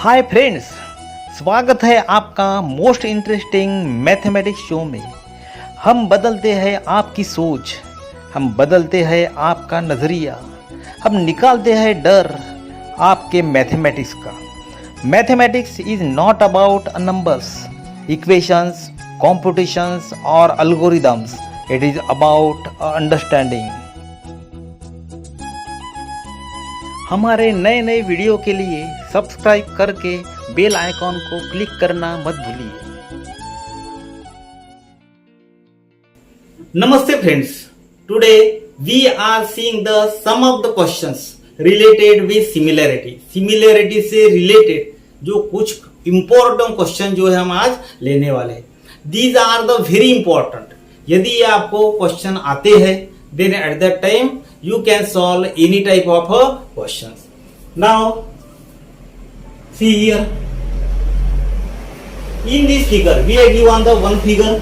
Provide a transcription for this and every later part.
Hi friends, स्वागत है आपका मोस्ट इंटरेस्टिंग मैथमेटिक्स शो में। हम बदलते हैं आपकी सोच, हम बदलते हैं आपका नज़रिया, हम निकालते हैं डर आपके मैथमेटिक्स का। Mathematics is not about numbers, equations, competitions और algorithms. It is about understanding. हमारे नए नए वीडियो के लिए सब्सक्राइब करके बेल आइकॉन को क्लिक करना मत भूलिए। नमस्ते friends, today we are seeing the some of the questions related with similarity. Similarity से रिलेटेड जो कुछ इंपॉर्टेंट क्वेश्चन जो है हम आज लेने वाले हैं। These are the very important. यदि आपको क्वेश्चन आते हैं then at that time you can solve any type of questions. Now see here, in this figure we are given the one figure,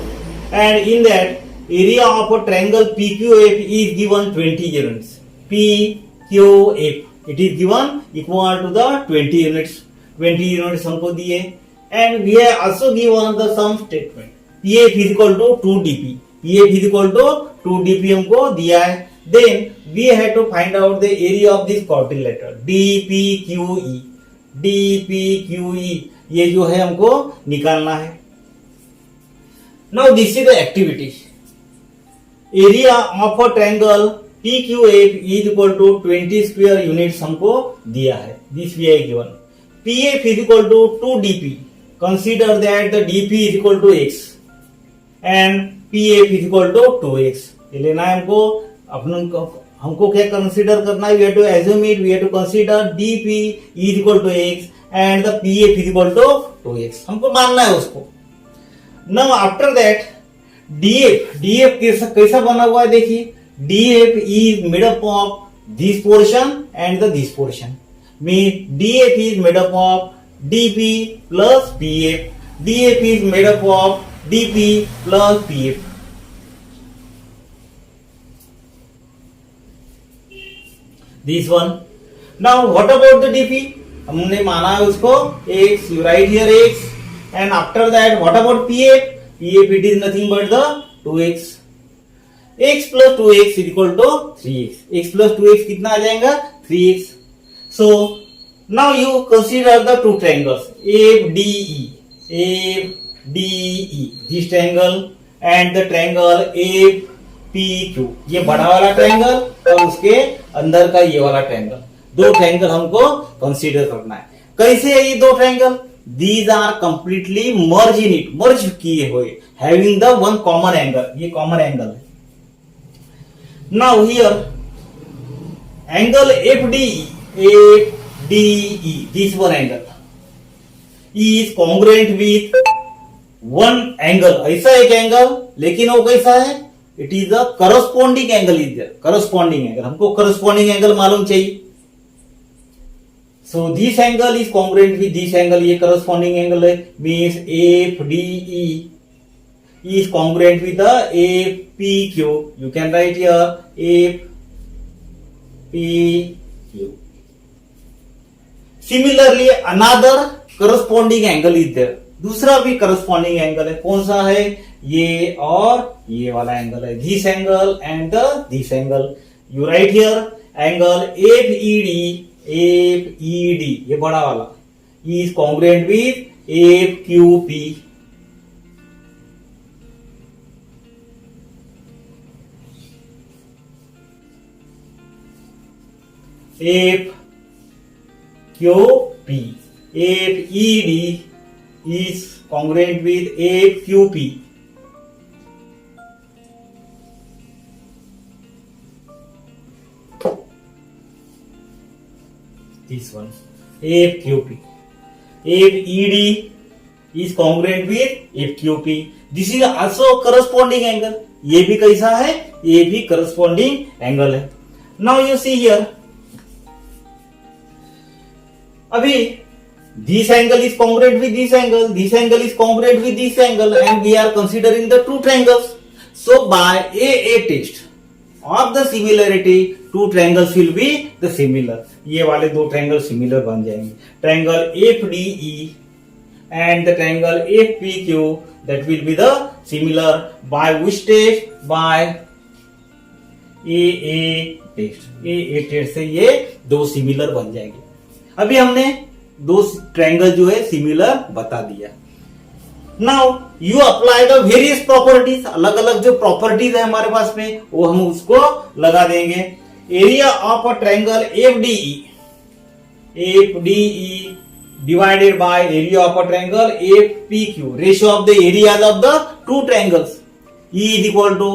and in that area of a triangle PQF is given 20 units. PQF it is given equal to the 20 units. 20 units हमको दिए, and we are also given the sum statement. PF is equal to 2dp. PF is equal to 2dp हमको दिया है। Then we have to find out the area of this quadrilateral DPQE. DPQE ये जो है हमको निकालना है। Now this is the activity. Area of a triangle PQF is equal to 20 square units हमको दिया है। This we are given. PF is equal to 2dp. Consider that the dp is equal to x and PF is equal to 2x. ये लेना है हमको क्या consider करना है? We have to assume it, we have to consider dp is equal to x and the PF is equal to 2x. हमको मानना है उसको। नाउ आफ्टर दैट DF कैसा बना हुआ है? देखिए, DF is made up of this portion and the this portion. DF is made up of dp plus PF. DF is made up of dp plus PF. This one. Now what about the dp? हमने माना है उसको x. You write here x, and after that what about PF? PF it is nothing but the 2x. x plus 2x is equal to 3x. x plus 2x कितना आ जाएगा? 3x. So now you consider the two triangles ADE. ADE, this triangle and the triangle APQ. ये बड़ा वाला triangle और उसके अंदर का ये वाला ट्रायंगल। दो ट्रायंगल हमको कंसीडर करना है। कैसे है ये दो triangle? These are completely merge in it, मर्ज किए हुए, having the one common angle. ये कॉमन एंगल है। Now here angle FDE, this one angle is congruent with one angle. ऐसा एक एंगल, लेकिन वो कैसा है? It is a corresponding angle is there. Corresponding angle, हमको करस्पॉन्डिंग एंगल मालूम चाहिए। So this angle is congruent with this angle. ये करस्पॉन्डिंग एंगल है, means FDE is congruent with the APQ. You can write here APQ. Similarly, another corresponding angle is there. दूसरा भी corresponding angle है। कौन सा है? ये और ये वाला एंगल है। This angle and this angle. You right here angle FED, ये बड़ा वाला is congruent with FQP. FQP. FED is congruent with FQP. This one FQP. FED is congruent with FQP. This is also corresponding angle. ये भी कैसा है? ये भी corresponding angle है। Now you see here, अभी this angle is congruent with this angle, this angle is congruent with this angle, and we are considering the two triangles. So by a test of the similarity two triangles will be the similar, ये वाले दो triangle similar बन जाएंगे. Triangle F D E and the triangle FPQ that will be the similar by which test? By AA test. AA test से ये दो similar बन जाएंगे. अभी हमने दो ट्रायंगल जो है सिमिलर बता दिया. Now you apply the various properties, अलग अलग जो प्रॉपर्टीज है हमारे पास में वो हम उसको लगा देंगे. Area of a triangle FDE divided by area of a triangle FPQ, ratio of the areas of the two triangles. E is equal to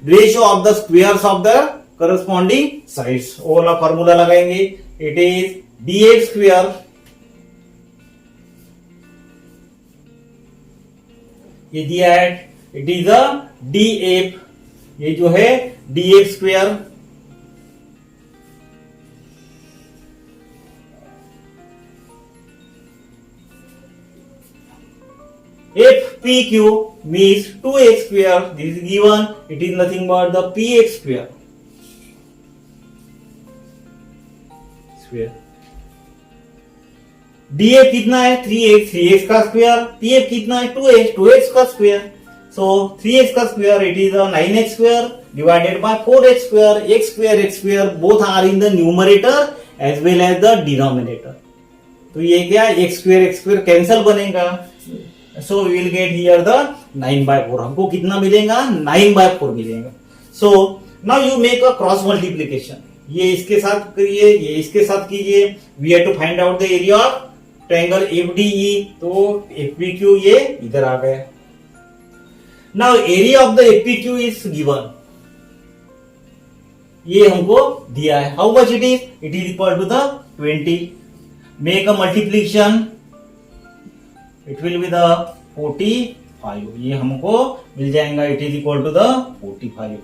ratio of the squares of the corresponding sides. वो वाला formula लगाएंगे. It is dx square, ये दिया है. It is a df, ये जो है dx square FPQ means 2x square. This is given. It is nothing but the px square. df कितना है 3x, 3x का स्क्वायर. pf कितना है 2x, 2x का स्क्वायर. So 3x का square it is a 9x square divided by 4x square. x square both are in the numerator as well as the denominator. तो ये क्या x square cancel बनेगा. So we will get here the 9/4. हमको कितना मिलेगा 9/4 मिलेगा. So now you make a cross multiplication. ये इसके साथ करिए, ये इसके साथ कीजिए. We have to find out the area of triangle FDE. तो FPQ ये इधर आ गया. Now area of the FPQ is given. ये हमको दिया है. How much it is? It is equal to the 20. Make a multiplication. It will be the 45. ये हमको मिल जाएगा. It is equal to the 45.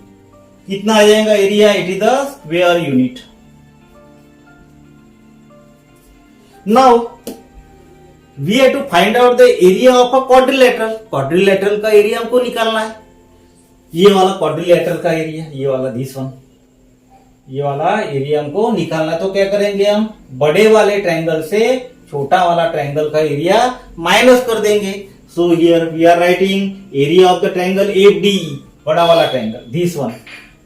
कितना आ जाएगा area? It is the square unit. Now we have to find out the area of a quadrilateral. Quadrilateral का area हमको निकालना है. ये वाला quadrilateral का एरिया, ये वाला this one, ये वाला एरिया हमको निकालना है. तो क्या करेंगे हम? बड़े वाले ट्रायंगल से छोटा वाला ट्रायंगल का एरिया माइनस कर देंगे. So here we are writing area of the triangle FDE, बड़ा वाला triangle this one,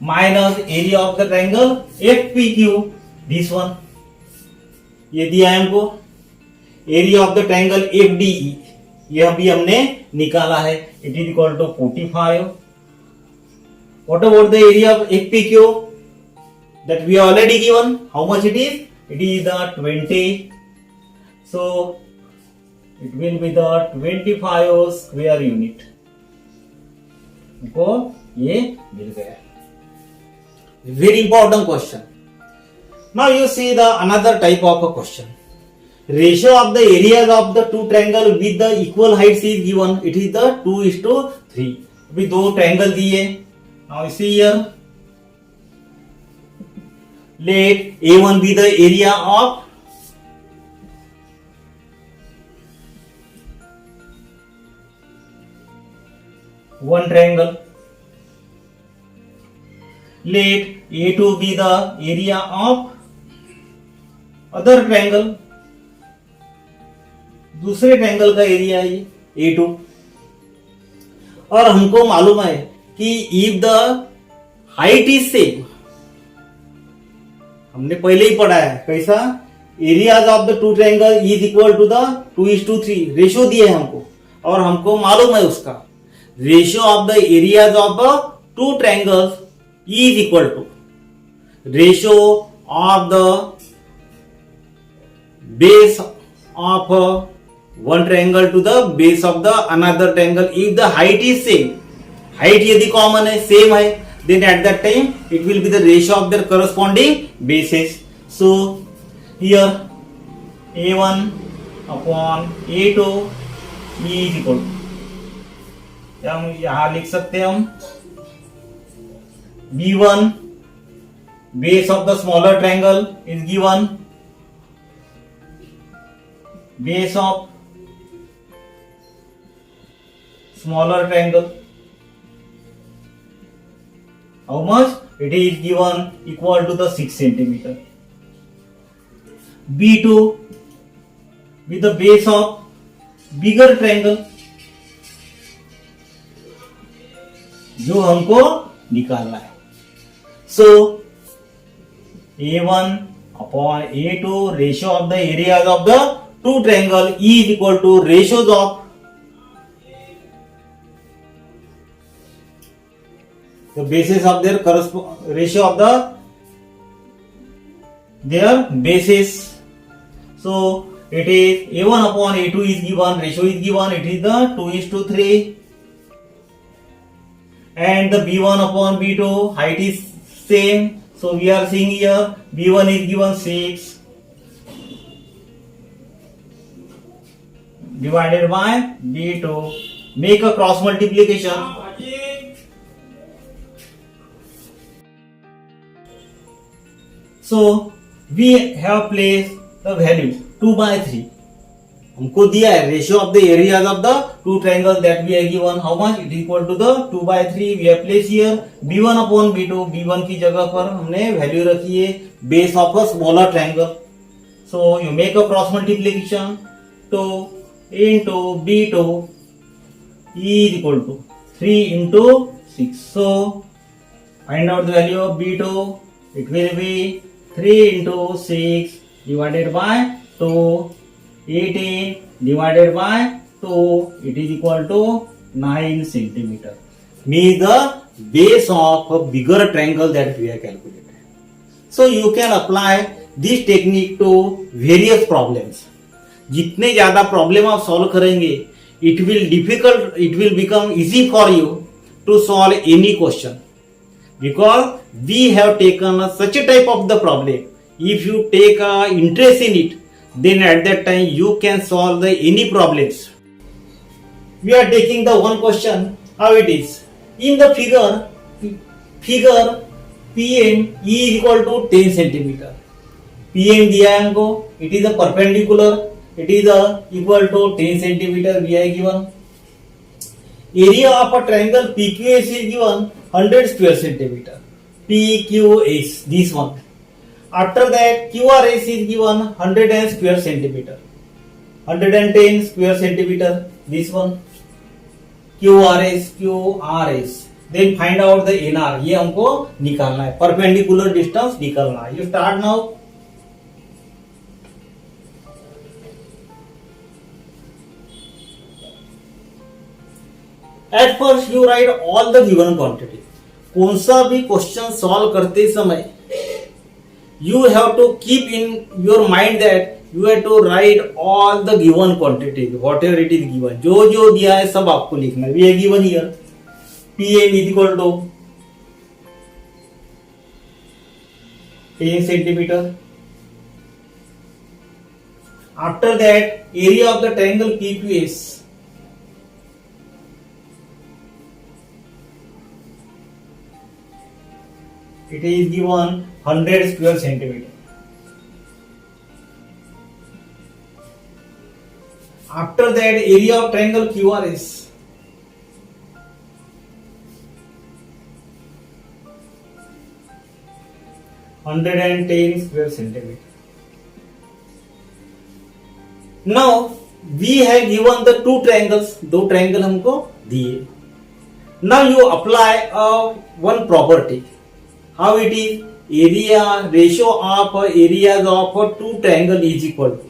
minus area of the triangle FPQ this one. ये दिया है हमको area of the triangle FDE, ये अभी हमने निकाला है. It is equal to 45. What about the area of FPQ that we are already given? How much it is? It is the 20. So it will be the 25 square unit. को ये मिल गया. Very important question. Now you see the another type of a question. Ratio of the areas of the two triangle with the equal heights is given. It is the 2:3. अभी दो triangle दिए. Now you see here. Let A1 be the area of one triangle. Let A2 be the area of other triangle. दूसरे triangle का area है ये A2. और हमको मालूम है कि if the height is same, हमने पहले ही पढ़ा है कैसा, areas of the two triangle is equal to the 2:3 ratio दिए है हमको. और हमको मालूम है उसका ratio of the areas of the two triangles is equal to ratio of the base of one triangle to the base of the another triangle if the height is same. Height यदि common है, same है, then at that time it will be the ratio of their corresponding bases. So here A1 upon A2 is equal to, हम यहां लिख सकते हैं हम B1 base of the smaller triangle is given, base of smaller triangle how much? it is given equal to the 6 centimeter. B2 with the base of bigger triangle जो हमको निकालना है. So A1 upon A2 ratio of the areas of the two triangle is equal to ratios of the bases of their ratio of their bases. So it is A1 upon A2 is given, ratio is given, it is the 2:3, and the B1 upon B2 height is same. So we are seeing here B1 is given 6 divided by B2. Make a cross multiplication. So we have placed the value 2/3. हमको दिया है ratio of the areas of the two triangle that we are given how much it equal to the 2/3. We have place here B1 upon B2. B1 की जगह पर हमने value रखी है base of a smaller triangle. So you make a cross multiplication. 2 into B2 is equal to 3 into 6. So find out the value of B2. It will be 3 into 6 divided by 2. 18 divided by 2, it is equal to 9 centimeter. Means the base of a bigger triangle that we have calculated. So you can apply this technique to various problems. जितने ज्यादा problem आप solve करेंगे it will become easy for you to solve any question, because we have taken such a type of the problem. If you take interest in it, then at that time you can solve any problems. We are taking the one question how it is. In the figure PM is equal to 10 centimeter. PM दिया है हमको, it is a perpendicular, it is equal to 10 centimeter we are given. Area of a triangle PQS is given 100 square centimeter. PQS, this one. After that QRS is given 110 square centimeter. 110 square centimeter, this one. QRS. Then find out the NR. ये हमको निकालना है, perpendicular distance निकालना है. You start now. At first you write all the given quantity. कौन सा भी question solve करते समय you have to keep in your mind that you have to write all the given quantities, whatever it is given. जो दिया है सब आपको लिखना है. We are given here PM is equal to 10 centimeter. After that area of the triangle PQS it is given 100 square centimeter. After that area of triangle QRS (110 square centimeter). Now we have given the two triangles, दो triangle हमको दिए. Now you apply one property. How it is? Area ratio of areas of two triangle is equal to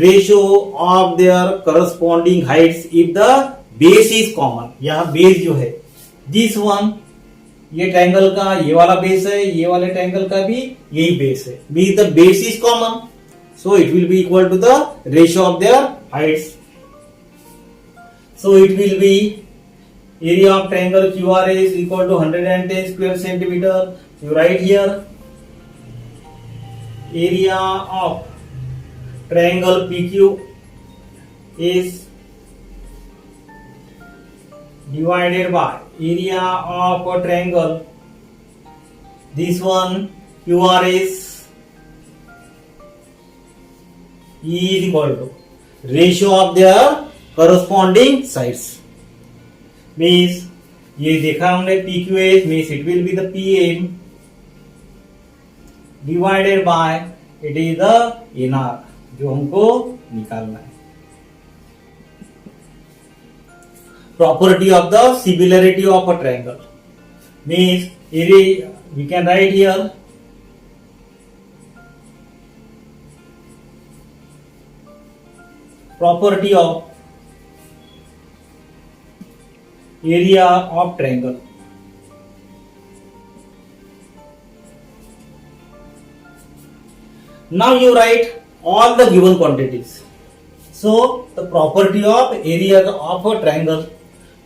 ratio of their corresponding heights if the base is common. यहाँ base जो है this one, ये triangle का ये वाला base है, ये वाले triangle का भी यही base है. Means the base is common, so it will be equal to the ratio of their heights. So it will be area of triangle QRA is equal to 110 square centimeter. You write here area of triangle PQ is divided by area of a triangle, this one QRS is equal to ratio of their corresponding sides. Means ये देखा हमने PQS means it will be the PM divided by it is the NR जो हमको निकालना है. Property of the similarity of a triangle means area we can write here property of area of triangle. Now you write all the given quantities. So the property of area of a triangle.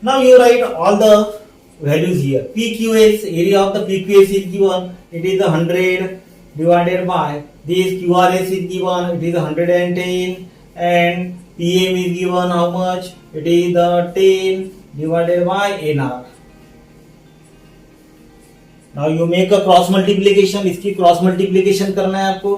Now you write all the values here. PQS, area of the PQS is given. It is 100 divided by this QRS is given. It is 110 and PM is given how much? It is the 10 divided by NR. Now you make a cross multiplication. इसकी cross multiplication करना है आपको.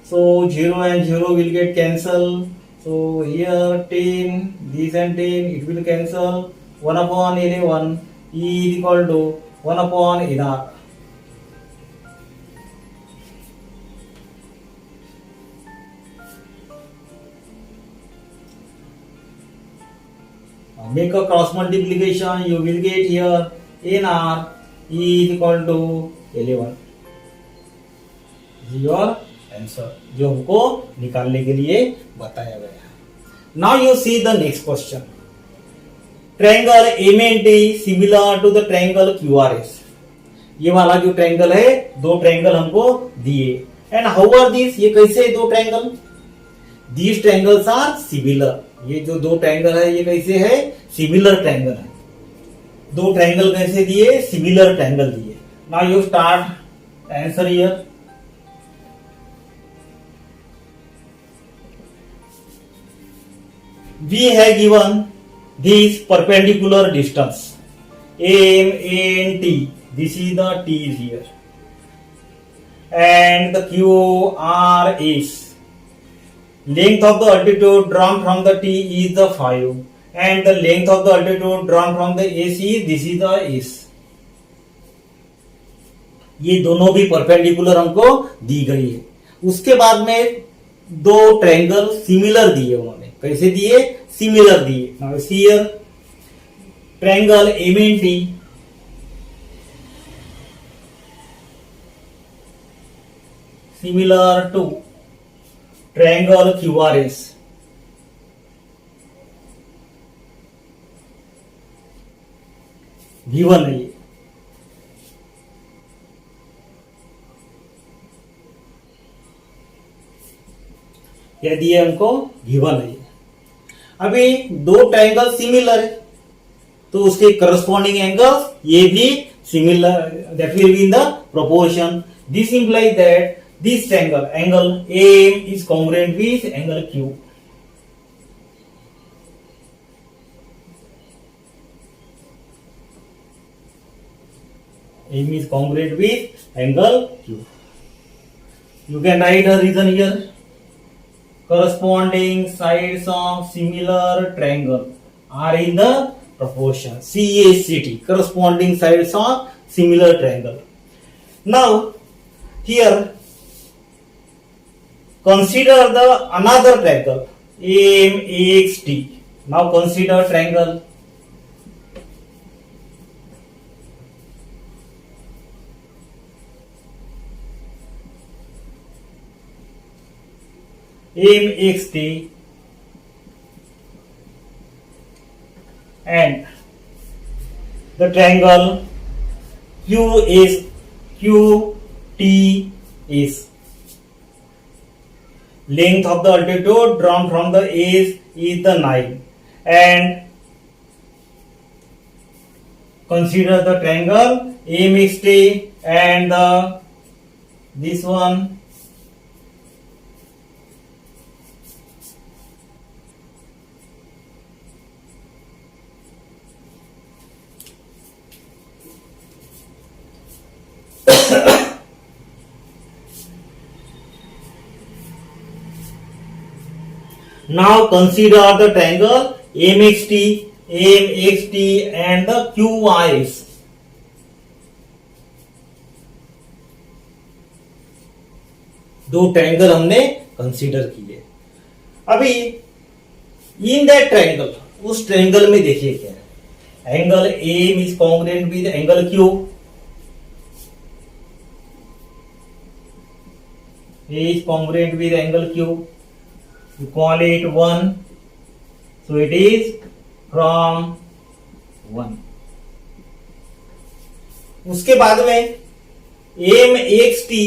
So 0 and 0 will get cancelled. So here 10, this and 10, it will cancel. 1 upon NA1 is equal to 1 upon NR. Now make a cross multiplication. You will get here NR is equal to 11. This is your answer जो हमको निकालने के लिए बताया गया है. Now you see the next question. Triangle MNT similar to the triangle QRS. ये वाला जो ट्रायंगल है, दो ट्रायंगल हमको दिए. एंड हाउ आर दिस, ये कैसे दो triangle? These triangles are similar. ये जो दो ट्रायंगल है ये कैसे है? सिमिलर ट्रायंगल है. दो ट्रायंगल कैसे दिए? सिमिलर ट्रायंगल दिए. Now you start answer here. We have given this perpendicular distance M and T. This is the T is here, and the QR is length of the altitude drawn from the T is the 5, and the length of the altitude drawn from the S is this is the S. ये दोनों भी perpendicular हमको दी गई है. उसके बाद में दो ट्रायंगल सिमिलर दिए उन्होंने. कैसे दिए? सिमिलर दिए. Now here triangle MNT similar to triangle QRS. Given है ये. क्या दिए हमको? गिवन है. अभी दो ट्रायंगल सिमिलर है तो उसके करस्पॉन्डिंग एंगल्स ये भी similar, that will be in the proportion. This implies that this triangle angle M is congruent with angle Q. M is congruent with angle Q. You can write a reason here. Corresponding sides of similar triangle are in the proportion CACT. Corresponding sides of similar triangle. Now here consider the another triangle AMAXT. Now consider triangle MXT and the triangle QTS. Length of the altitude drawn from the S is the 9, and consider the triangle AMXT and this one now consider the triangle MXT MXT and the QRS. दो triangle हमने consider किए। अभी in that triangle, उस triangle में देखिए क्या है, angle M is congruent with angle Q, A is congruent with angle Q, you call it 1, so it is from 1। उसके बाद में M X T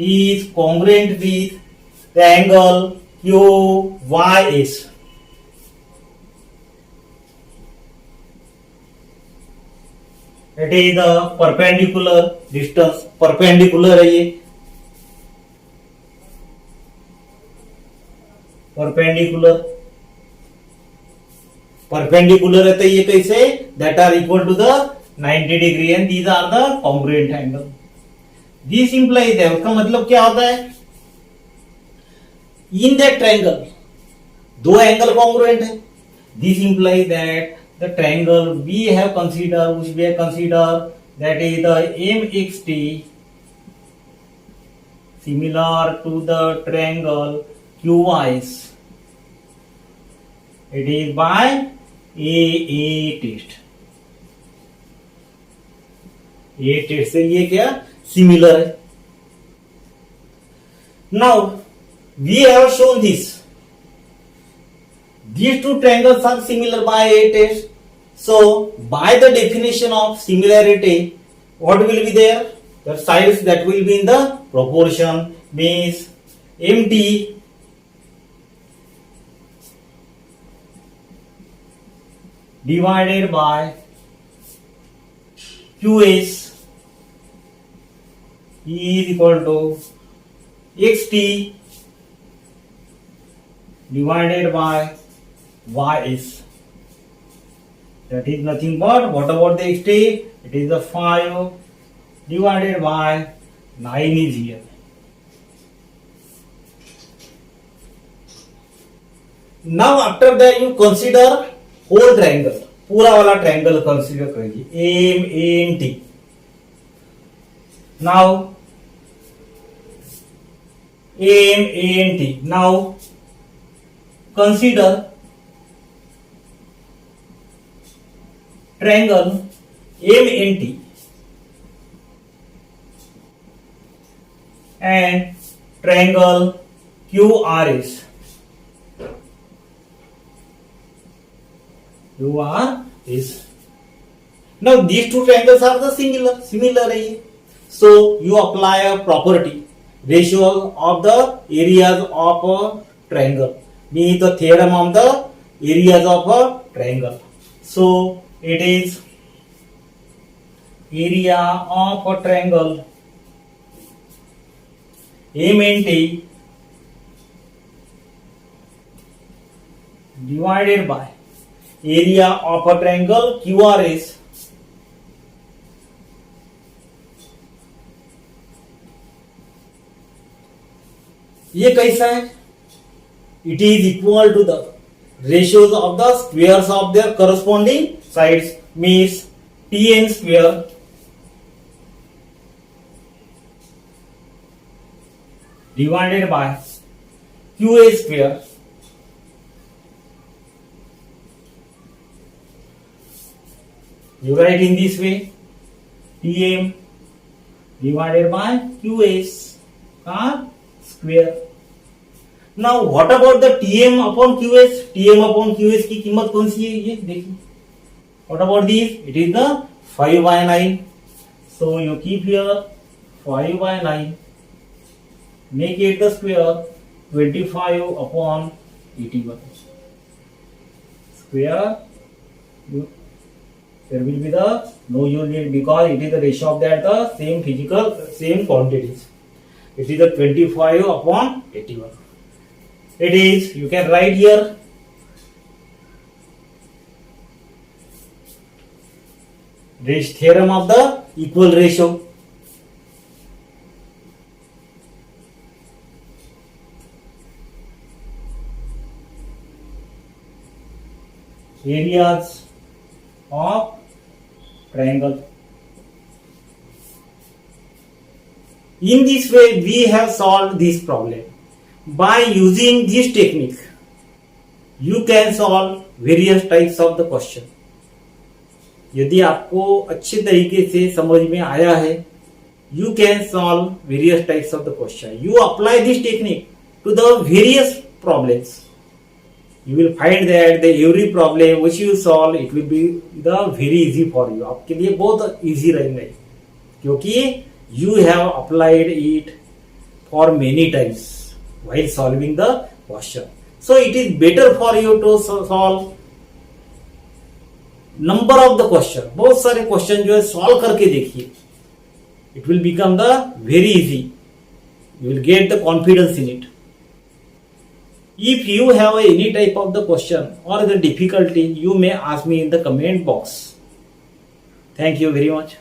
is congruent with the angle QYS. It is the perpendicular distance, perpendicular है ये, perpendicular है तो ये कैसे, that are equal to the 90 degree and these are the congruent angle. This implies है, उसका मतलब क्या होता है, इन दैट ट्रायंगल दो एंगल कॉन्ग्रुएंट है। This implies that the triangle we have consider, which we have consider, that is the MXT similar to the triangle QYS, it is by AA test. A test से ये क्या similar है। Now we have shown this, these two triangles are similar by a test, so by the definition of similarity, what will be there, the sides that will be in the proportion, means MT divided by QS is equal to XT divided by YS. That is nothing but, what about the XT? It is the 5 divided by 9 is here. Now after that you consider whole triangle, पूरा वाला triangle consider करिए, MNT. Now MNT, now consider triangle MNT and triangle QRS. Now these two triangles are the similar है ये. So you apply a property, ratio of the areas of a triangle, means the theorem of the areas of a triangle. So it is area of a triangle MNT divided by area of a triangle QRS ये कैसा है, it is equal to the ratios of the squares of their corresponding sides, means Tn square divided by QA square you write in this way, Tm divided by QS का square. Now what about the Tm upon Qs? Tm upon Qs की कीमत कौन सी है, ये देखिए. What about this? It is the 5/9. So you keep here 5/9. Make it the square, 25 upon 81. Square. There will be the no unit because it is the ratio of that the same quantities. It is the 25 upon 81. It is, you can write here, theorem of the equal ratio. areas of triangle. In this way, we have solved this problem. By using this technique, you can solve various types of the question. यदि आपको अच्छे तरीके से समझ में आया है, you can solve various types of the question. You apply this technique to the various problems. You will find that the every problem which you solve, it will be the very easy for you. आपके लिए बहुत easy रहेंगे, क्योंकि you have applied it for many times while solving the question. So it is better for you to solve number of the question. बहुत सारे question जो है solve करके देखिए. It will become the very easy. You will get the confidence in it. If you have any type of the question or the difficulty, you may ask me in the comment box. Thank you very much.